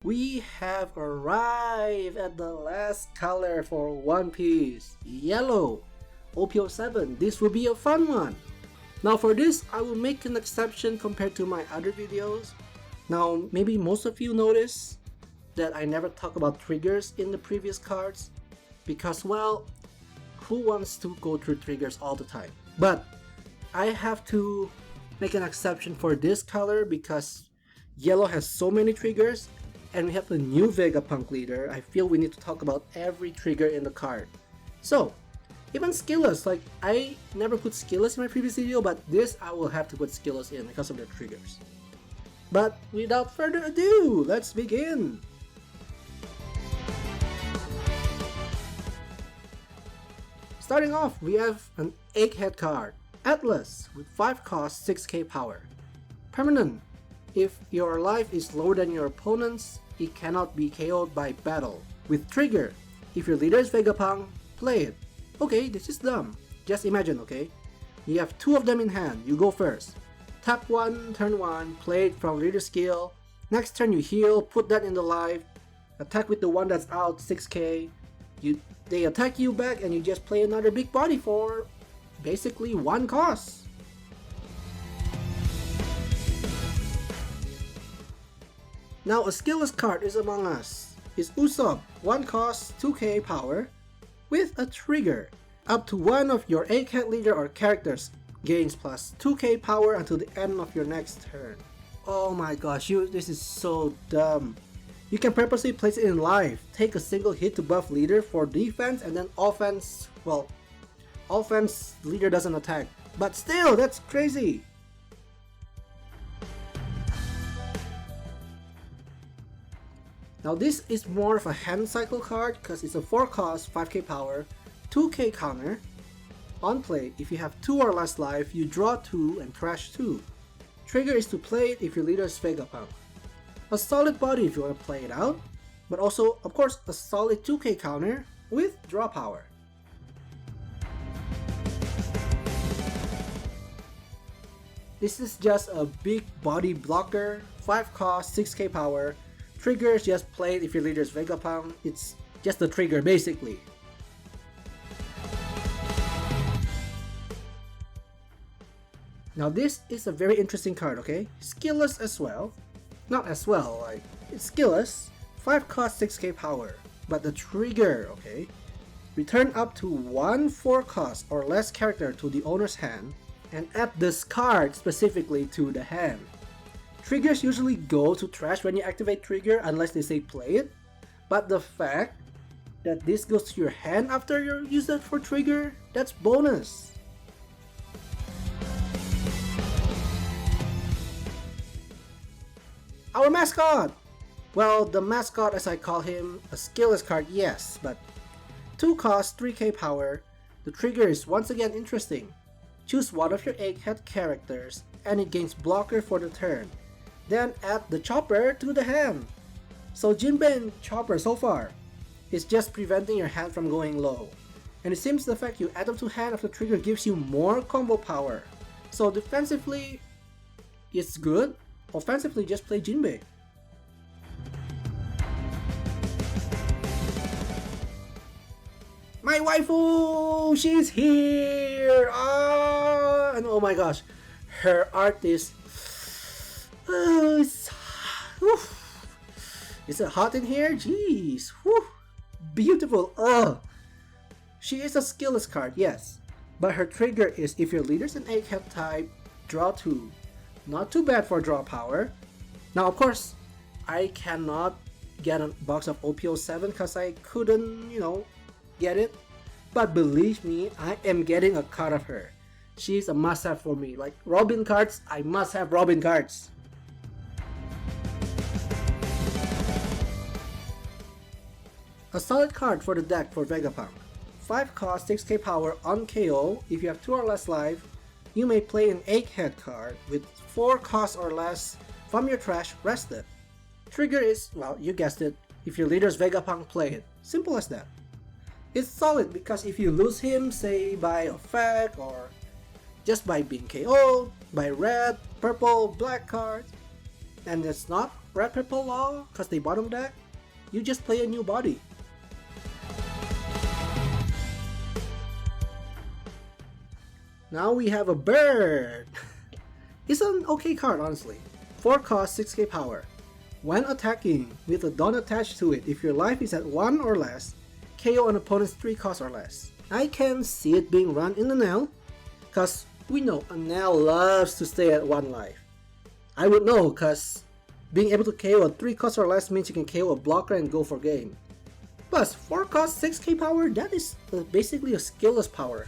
We have arrived at the last color for One Piece, yellow. OP07, this will be a fun one. Now for this, I will make an exception compared to my other videos. Now maybe most of you notice that I never talk about triggers in the previous cards because, well, who wants to go through triggers all the time? But I have to make an exception for this color because yellow has so many triggers and we have a new Vegapunk leader. I feel we need to talk about every trigger in the card. So, even skillless, like I never put skillless in my previous video, but this I will have to put skillless in because of their triggers. But without further ado, let's begin! Starting off, we have an Egghead card, Atlas, with 5 cost, 6k power. Permanent. If your life is lower than your opponent's, it cannot be KO'd by battle. With trigger, if your leader is Vegapunk, play it. Okay, this is dumb. Just imagine, okay? You have 2 of them in hand, you go first. Tap 1, turn 1, play it from leader skill. Next turn you heal, put that in the life. Attack with the one that's out, 6k. They attack you back and you just play another big body for basically 1 cost. Now a skillless card is among us. It's Usopp, 1 cost, 2k power, with a trigger. Up to one of your Egghead leader or characters gains plus 2k power until the end of your next turn. Oh my gosh, this is so dumb. You can purposely place it in life, take a single hit to buff leader for defense, and then offense, well, offense leader doesn't attack. But still, that's crazy! Now this is more of a hand cycle card because it's a 4 cost, 5k power, 2k counter. On play, if you have 2 or less life, you draw 2 and trash 2. Trigger is to play it if your leader is Vegapunk. A solid body if you want to play it out, but also, of course, a solid 2k counter with draw power. This is just a big body blocker, 5 cost, 6k power. Trigger is just played if your leader is Vegapunk. It's just the trigger basically. Now this is a very interesting card, okay? Skillless as well. Not as well, like, it's skillless. 5 cost, 6k power. But the trigger, okay? Return up to 1 4 cost or less character to the owner's hand and add this card specifically to the hand. Triggers usually go to trash when you activate trigger unless they say play it, but the fact that this goes to your hand after you use it for trigger, that's bonus. Our mascot! Well, the mascot as I call him, a skillless card, yes, but 2 cost, 3k power. The trigger is once again interesting. Choose one of your Egghead characters and it gains blocker for the turn. Then add the chopper to the hand. So Jinbei and Chopper so far is just preventing your hand from going low. And it seems the fact you add them to hand after trigger gives you more combo power. So defensively, it's good. Offensively, just play Jinbei. My waifu! She's here! Ah! And oh my gosh, her art is... Is it hot in here? Jeez! Whew. Beautiful! She is a skillless card, yes. But her trigger is if your leader's an Egghead type, draw 2. Not too bad for draw power. Now of course, I cannot get a box of OP07 because I couldn't, get it. But believe me, I am getting a card of her. She's a must-have for me. Like Robin cards, I must have Robin cards. A solid card for the deck for Vegapunk. 5 cost, 6k power on KO. If you have 2 or less life, you may play an Egghead card with 4 cost or less from your trash rested. Trigger is, well, you guessed it, if your leader is Vegapunk, play it. Simple as that. It's solid because if you lose him, say by effect or just by being KO'd, by red, purple, black cards, and it's not Red Purple Law because they bottom deck, you just play a new body. Now we have a bird. It's an okay card, honestly. 4 cost, 6k power. When attacking with a dawn attached to it, if your life is at 1 or less, KO an opponent's 3 cost or less. I can see it being run in Anel, cause we know Anel loves to stay at 1 life. I would know, cause being able to KO a 3 cost or less means you can KO a blocker and go for game. Plus 4 cost, 6k power, that is basically a skillless power.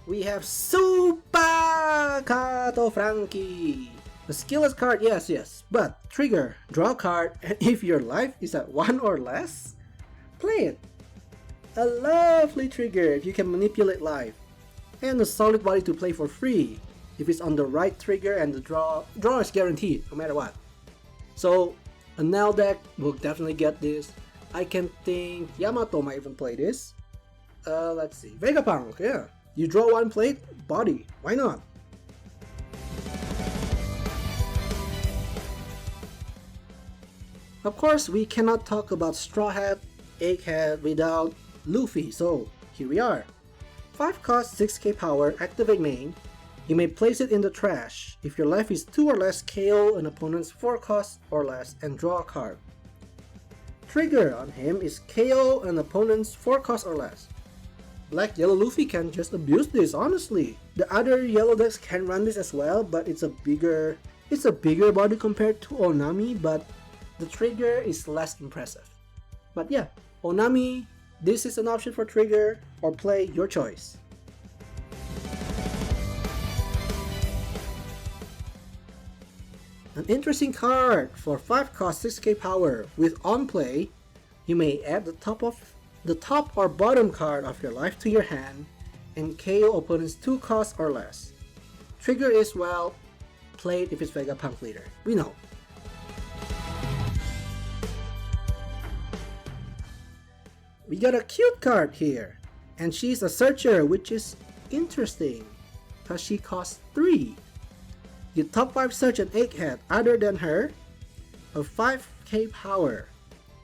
We have Super Kato Frankie. The skillless card, yes, but trigger, draw a card, and if your life is at 1 or less, play it. A lovely trigger if you can manipulate life, and a solid body to play for free if it's on the right trigger and the draw is guaranteed no matter what. So a Nell deck will definitely get this. I can think Yamato might even play this. Let's see, Vegapunk, yeah. You draw 1 plate, body, why not? Of course, we cannot talk about Straw Hat, Egghead without Luffy, so here we are. 5 cost, 6k power, activate main. You may place it in the trash. If your life is 2 or less, KO an opponent's 4 cost or less and draw a card. Trigger on him is KO an opponent's 4 cost or less. Black Yellow Luffy can just abuse this, honestly. The other yellow decks can run this as well, but it's a bigger body compared to Onami, but the trigger is less impressive. But yeah, Onami, this is an option for trigger or play, your choice. An interesting card for 5 cost 6k power. With on play, you may add the top or bottom card of your life to your hand and KO opponent's 2 costs or less. Trigger is, well, played if it's Vegapunk leader. We know. We got a cute card here, and she's a searcher, which is interesting because she costs 3. You top 5 search an Egghead other than her of 5k power.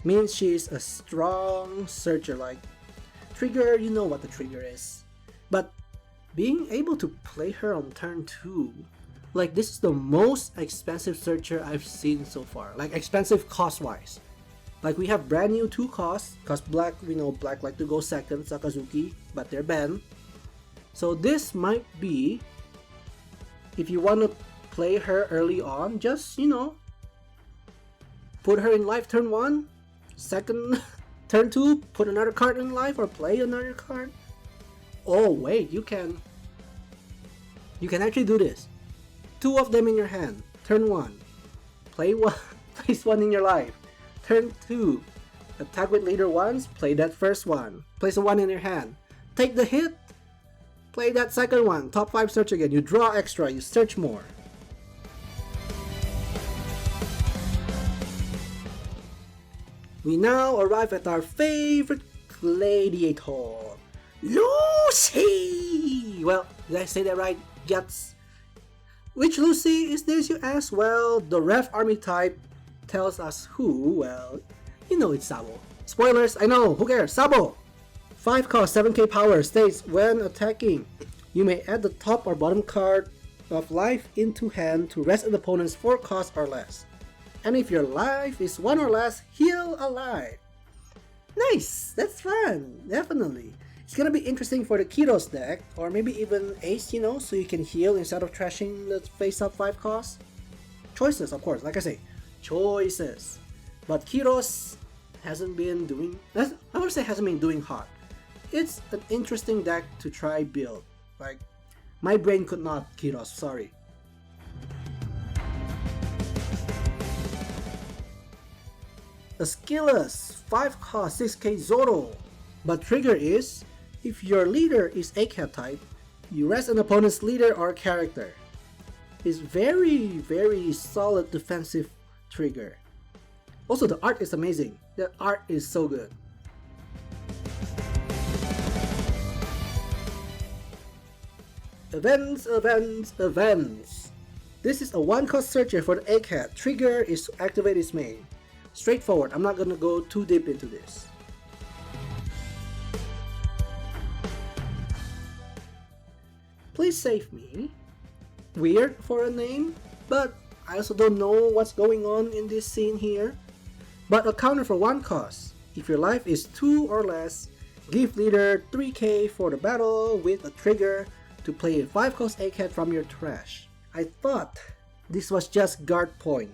Means she's a strong searcher. Like trigger, you know what the trigger is. But being able to play her on turn 2, like this is the most expensive searcher I've seen so far. Like expensive cost wise. Like we have brand new 2 costs, cause black, we know black like to go second, Sakazuki, but they're banned. So this might be, if you want to play her early on, just, you know, put her in life turn 1, second, turn 2, put another card in life or play another card. Oh wait, you can actually do this. 2 of them in your hand, turn 1, play 1, place 1 in your life. Turn 2, attack with leader once, play that first one, place a 1 in your hand, take the hit, play that second one, top 5 search again, you draw extra, you search more. We now arrive at our favorite gladiator, Lucy! Well, did I say that right? Guts. Which Lucy is this, you ask? Well, the ref army type tells us who. Well, you know it's Sabo. Spoilers, I know, who cares? Sabo! 5 cost, 7k power, states when attacking, you may add the top or bottom card of life into hand to rest an opponent's 4 cost or less. And if your life is 1 or less, heal a life. Nice! That's fun! Definitely. It's gonna be interesting for the Kiros deck, or maybe even Ace, you know, so you can heal instead of trashing the face-up 5 cost. Choices, of course, like I say. Choices. But Kiros hasn't been doing, I would say hasn't been doing hot. It's an interesting deck to try build. Like, my brain could not Kiros, sorry. A skillless 5 cost 6k Zoro. But trigger is, if your leader is Egghead type, you rest an opponent's leader or character. It's very solid defensive trigger. Also, the art is amazing. The art is so good. Events, events, events. This is a one-cost searcher for the Egghead. Trigger is to activate its main. Straightforward, I'm not gonna go too deep into this. Please save me. Weird for a name, but I also don't know what's going on in this scene here. But a counter for one cost. If your life is 2 or less, give leader 3k for the battle with a trigger to play a 5 cost Egghead from your trash. I thought this was just guard point.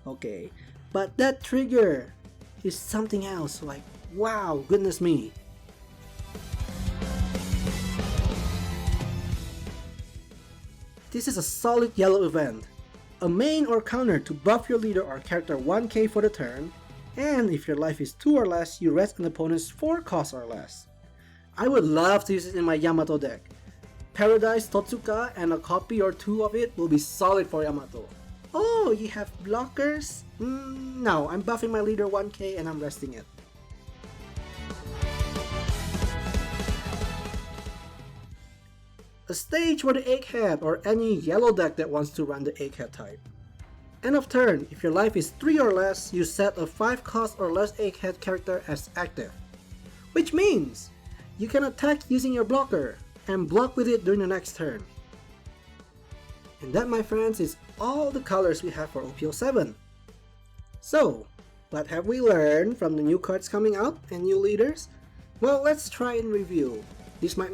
Okay, but that trigger is something else, like wow, goodness me. This is a solid yellow event. A main or counter to buff your leader or character 1k for the turn, and if your life is 2 or less, you rest an opponent's 4 cost or less. I would love to use it in my Yamato deck. Paradise Totsuka and a copy or 2 of it will be solid for Yamato. Oh, you have blockers? No, I'm buffing my leader 1k and I'm resting it. A stage for the Egghead or any yellow deck that wants to run the Egghead type. End of turn, if your life is 3 or less, you set a 5 cost or less Egghead character as active. Which means, you can attack using your blocker, and block with it during the next turn. And that, my friends, is all the colors we have for OP07. So, what have we learned from the new cards coming out and new leaders? Well, let's try and review. This might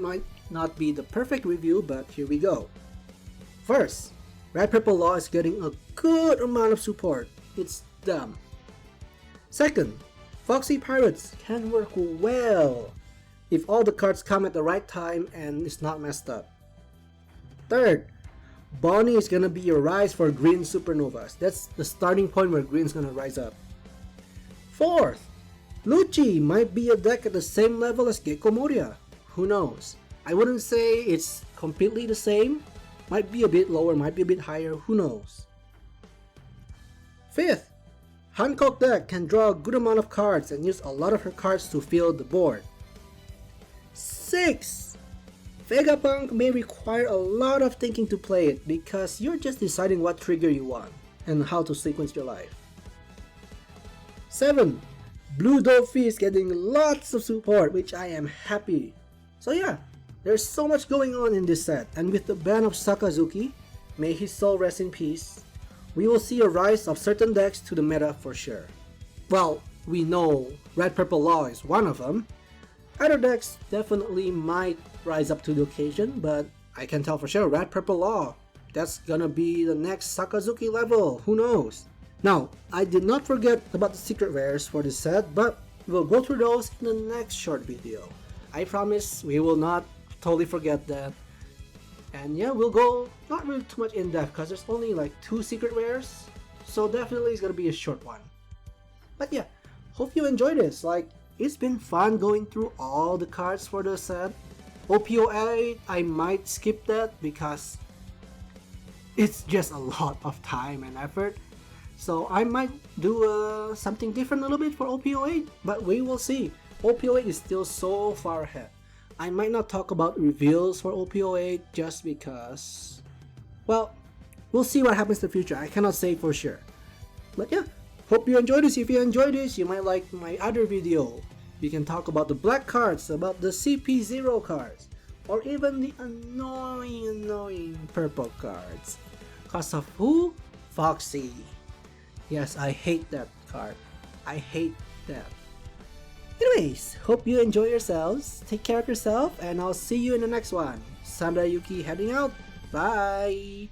not be the perfect review, but here we go. First, Red Purple Law is getting a good amount of support. It's dumb. Second, Foxy Pirates can work well if all the cards come at the right time and it's not messed up. Third, Bonnie is gonna be your rise for green supernovas. That's the starting point where green's gonna rise up. Fourth, Lucci might be a deck at the same level as Gecko Moria. Who knows? I wouldn't say it's completely the same. Might be a bit lower, might be a bit higher, who knows? Fifth, Hancock deck can draw a good amount of cards and use a lot of her cards to fill the board. Sixth, Vegapunk may require a lot of thinking to play it because you're just deciding what trigger you want and how to sequence your life. 7. Blue Dolphy is getting lots of support, which I am happy. So yeah, there's so much going on in this set, and with the ban of Sakazuki, may his soul rest in peace, we will see a rise of certain decks to the meta for sure. Well, we know Red Purple Law is one of them. Other decks definitely might rise up to the occasion, but I can tell for sure Red Purple Law, that's gonna be the next Sakazuki level, who knows. Now, I did not forget about the secret rares for this set, but we'll go through those in the next short video. I promise we will not totally forget that. And yeah, we'll go not really too much in depth because there's only like 2 secret rares, so definitely it's gonna be a short one. But yeah, hope you enjoyed this. Like, it's been fun going through all the cards for the set. OP08, I might skip that because it's just a lot of time and effort. So I might do something different a little bit for OP08, but we will see. OP08 is still so far ahead. I might not talk about reveals for OP08 just because, well, we'll see what happens in the future. I cannot say for sure. But yeah, hope you enjoyed this. If you enjoyed this, you might like my other video. We can talk about the black cards, about the CP0 cards, or even the annoying purple cards. Cause of who? Foxy. Yes, I hate that card. I hate that. Anyways, hope you enjoy yourselves, take care of yourself, and I'll see you in the next one. Sanada Yuki heading out. Bye!